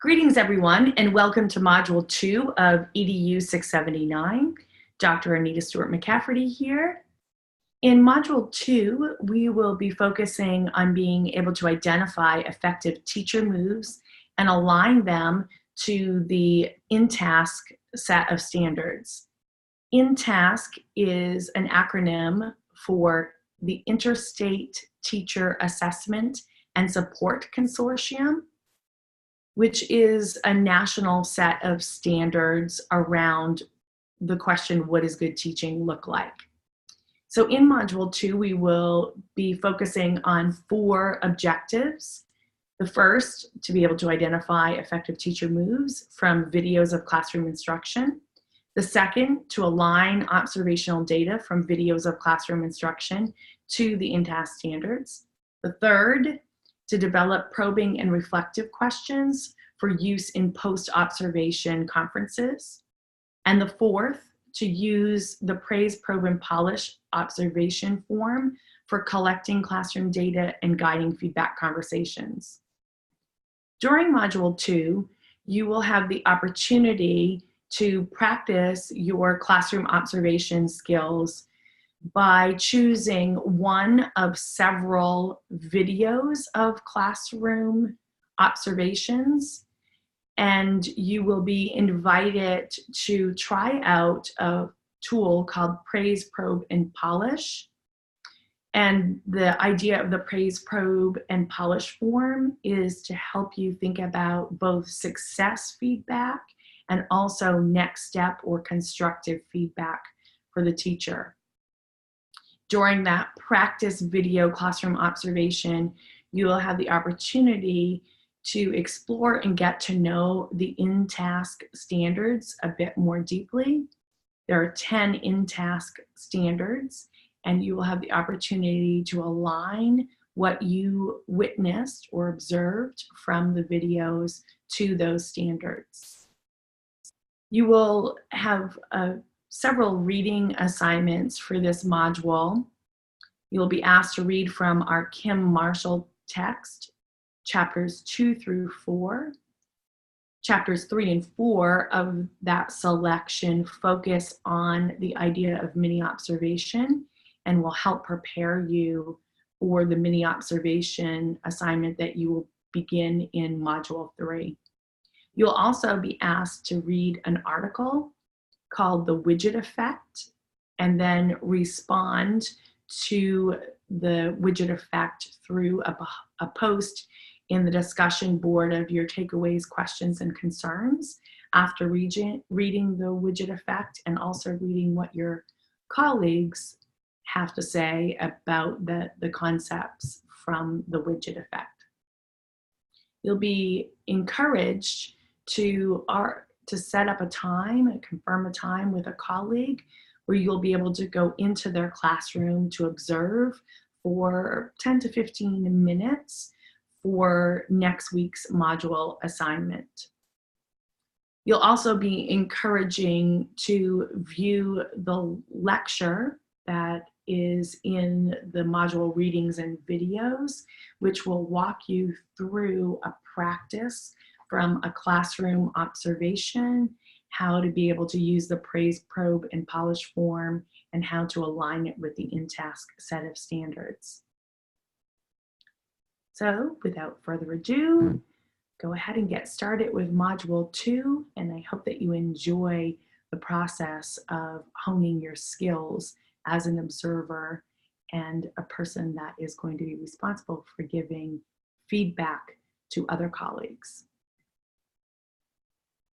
Greetings, everyone, and welcome to Module 2 of EDU 679. Dr. Anita Stewart-McCafferty here. In Module 2, we will be focusing on being able to identify effective teacher moves and align them to the InTask set of standards. InTask is an acronym for the Interstate Teacher Assessment and Support Consortium, which is a national set of standards around the question, what does good teaching look like? So in Module 2, we will be focusing on 4 objectives. The first, to be able to identify effective teacher moves from videos of classroom instruction. The second, to align observational data from videos of classroom instruction to the InTask standards. The third, to develop probing and reflective questions for use in post-observation conferences. And the fourth, to use the Praise, Probe, and Polish observation form for collecting classroom data and guiding feedback conversations. During Module 2, you will have the opportunity to practice your classroom observation skills by choosing one of several videos of classroom observations, and you will be invited to try out a tool called Praise, Probe, and Polish. And the idea of the Praise, Probe, and Polish form is to help you think about both success feedback and also next step or constructive feedback for the teacher. During that practice video classroom observation, you will have the opportunity to explore and get to know the InTask standards a bit more deeply. There are 10 InTask standards, and you will have the opportunity to align what you witnessed or observed from the videos to those standards. You will have several reading assignments for this module. You'll be asked to read from our Kim Marshall text, chapters 2 through 4. Chapters 3 and 4 of that selection focus on the idea of mini observation and will help prepare you for the mini observation assignment that you will begin in Module 3. You'll also be asked to read an article called The Widget Effect, and then respond to the widget effect through a post in the discussion board of your takeaways, questions, and concerns after reading the widget effect, and also reading what your colleagues have to say about the concepts from the widget effect. You'll be encouraged to set up a time and confirm a time with a colleague where you'll be able to go into their classroom to observe for 10 to 15 minutes for next week's module assignment. You'll also be encouraging to view the lecture that is in the module readings and videos, which will walk you through a practice from a classroom observation, how to be able to use the Praise, Probe, and Polish form, and how to align it with the InTask set of standards. So without further ado, go ahead and get started with Module 2, and I hope that you enjoy the process of honing your skills as an observer and a person that is going to be responsible for giving feedback to other colleagues.